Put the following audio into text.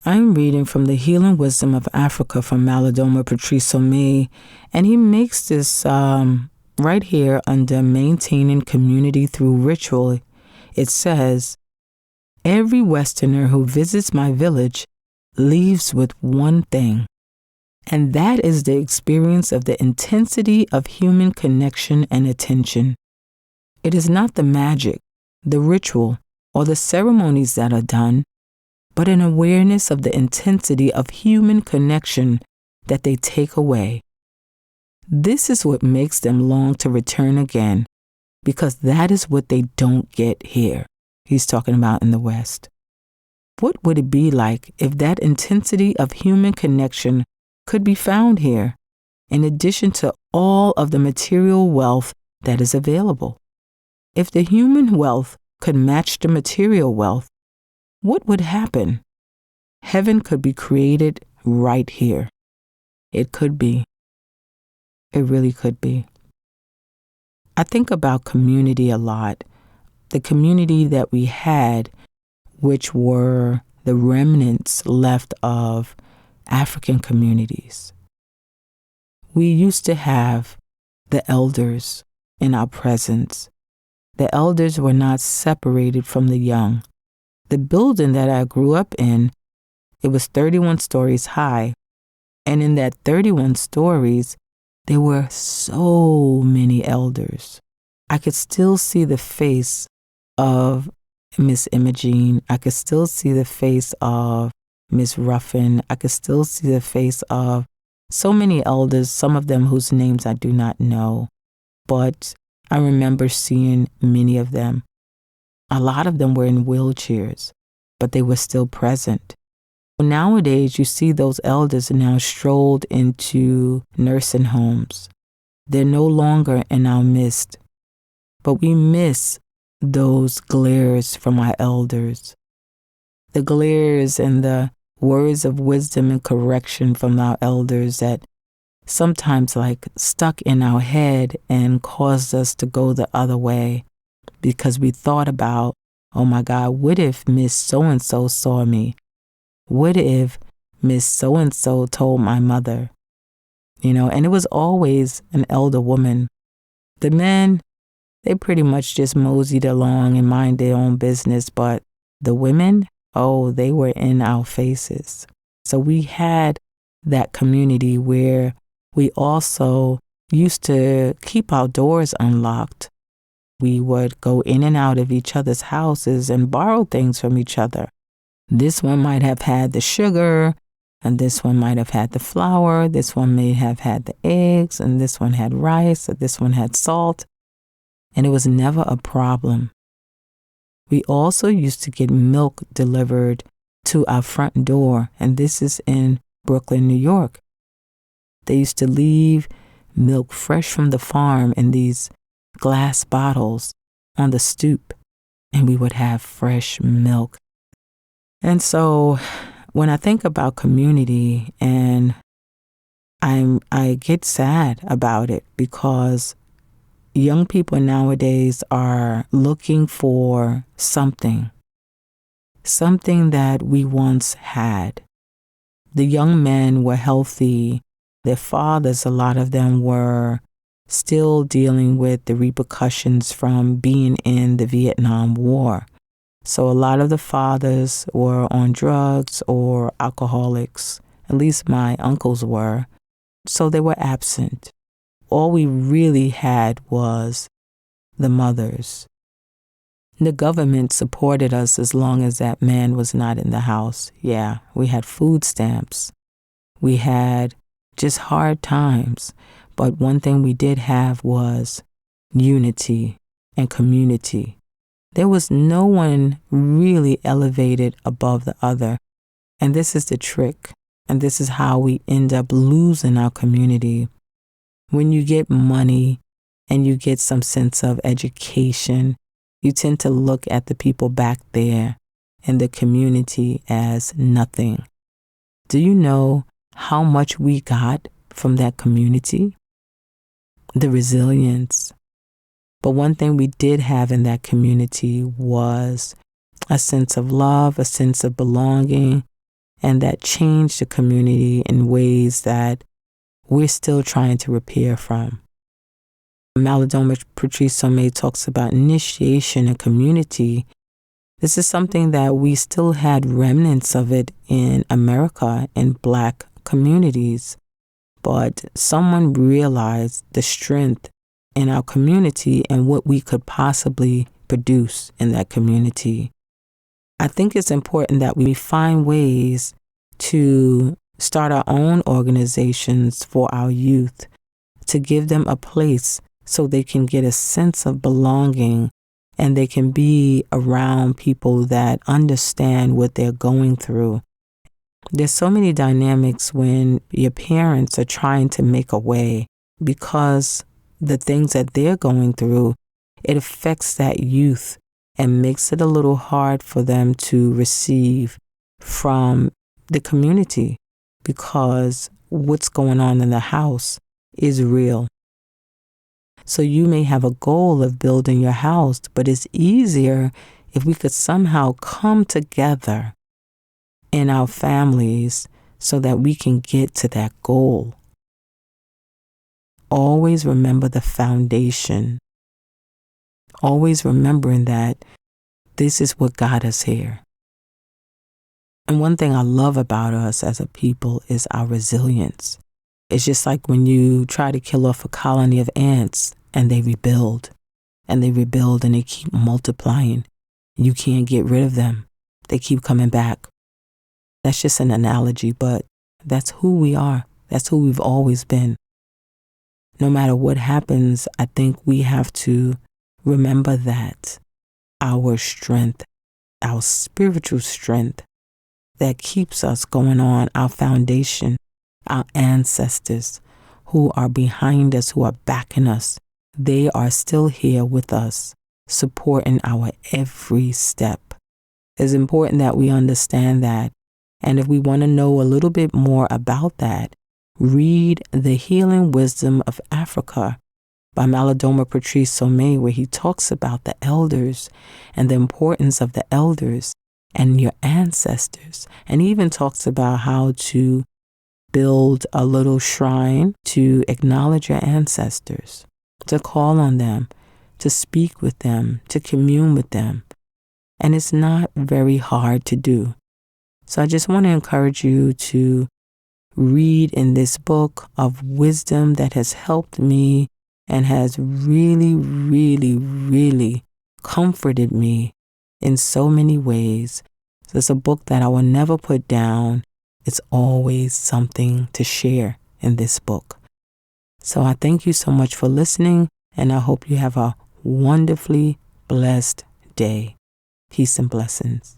I'm reading from the Healing Wisdom of Africa from Malidoma Patrice Somé, and he makes this right here under maintaining community through ritual. It says, every Westerner who visits my village leaves with one thing, and that is the experience of the intensity of human connection and attention. It is not the magic, the ritual, or the ceremonies that are done, but an awareness of the intensity of human connection that they take away. This is what makes them long to return again, because that is what they don't get here. He's talking about in the West. What would it be like if that intensity of human connection could be found here, in addition to all of the material wealth that is available? If the human wealth could match the material wealth, what would happen? Heaven could be created right here. It could be. It really could be. I think about community a lot. The community that we had, which were the remnants left of African communities. We used to have the elders in our presence. The elders were not separated from the young. The building that I grew up in, it was 31 stories high. And in that 31 stories, there were so many elders. I could still see the face of Miss Imogene. I could still see the face of Miss Ruffin. I could still see the face of so many elders, some of them whose names I do not know. But I remember seeing many of them. A lot of them were in wheelchairs, but they were still present. Nowadays, you see those elders now strolled into nursing homes. They're no longer in our midst, but we miss those glares from our elders. The glares and the words of wisdom and correction from our elders that sometimes stuck in our head and caused us to go the other way because we thought about, oh my God, what if Miss So-and-so saw me? What if Miss So-and-so told my mother? And it was always an elder woman. The men, they pretty much just moseyed along and mind their own business, but the women, oh, they were in our faces. So we had that community where we also used to keep our doors unlocked. We would go in and out of each other's houses and borrow things from each other. This one might have had the sugar, and this one might have had the flour. This one may have had the eggs, and this one had rice, or this one had salt. And it was never a problem. We also used to get milk delivered to our front door, and this is in Brooklyn, New York. They used to leave milk fresh from the farm in these glass bottles on the stoop, and we would have fresh milk. And so when I think about community, and I get sad about it because young people nowadays are looking for something that we once had. The young men were healthy. Their fathers, a lot of them were still dealing with the repercussions from being in the Vietnam War. So a lot of the fathers were on drugs or alcoholics. At least my uncles were. So they were absent. All we really had was the mothers. The government supported us as long as that man was not in the house. Yeah, we had food stamps. We had just hard times. But one thing we did have was unity and community. There was no one really elevated above the other. And this is the trick. And this is how we end up losing our community. When you get money and you get some sense of education, you tend to look at the people back there in the community as nothing. Do you know how much we got from that community? The resilience. But one thing we did have in that community was a sense of love, a sense of belonging, and that changed the community in ways that we're still trying to repair from. Malidoma Patrice Somé talks about initiation and community. This is something that we still had remnants of it in America in Black communities, but someone realized the strength in our community and what we could possibly produce in that community. I think it's important that we find ways to start our own organizations for our youth, to give them a place so they can get a sense of belonging and they can be around people that understand what they're going through. There's so many dynamics when your parents are trying to make a way because the things that they're going through, it affects that youth and makes it a little hard for them to receive from the community because what's going on in the house is real. So you may have a goal of building your house, but it's easier if we could somehow come together in our families so that we can get to that goal. Always remember the foundation. Always remembering that this is what got us here. And one thing I love about us as a people is our resilience. It's just like when you try to kill off a colony of ants and they rebuild and they keep multiplying. You can't get rid of them. They keep coming back. That's just an analogy, but that's who we are. That's who we've always been. No matter what happens, I think we have to remember that our strength, our spiritual strength that keeps us going on, our foundation, our ancestors who are behind us, who are backing us, they are still here with us, supporting our every step. It's important that we understand that. And if we want to know a little bit more about that, read The Healing Wisdom of Africa by Malidoma Patrice Somé, where he talks about the elders and the importance of the elders and your ancestors. And he even talks about how to build a little shrine to acknowledge your ancestors, to call on them, to speak with them, to commune with them. And it's not very hard to do. So I just want to encourage you to read in this book of wisdom that has helped me and has really, really, really comforted me in so many ways. So it's a book that I will never put down. It's always something to share in this book. So I thank you so much for listening, and I hope you have a wonderfully blessed day. Peace and blessings.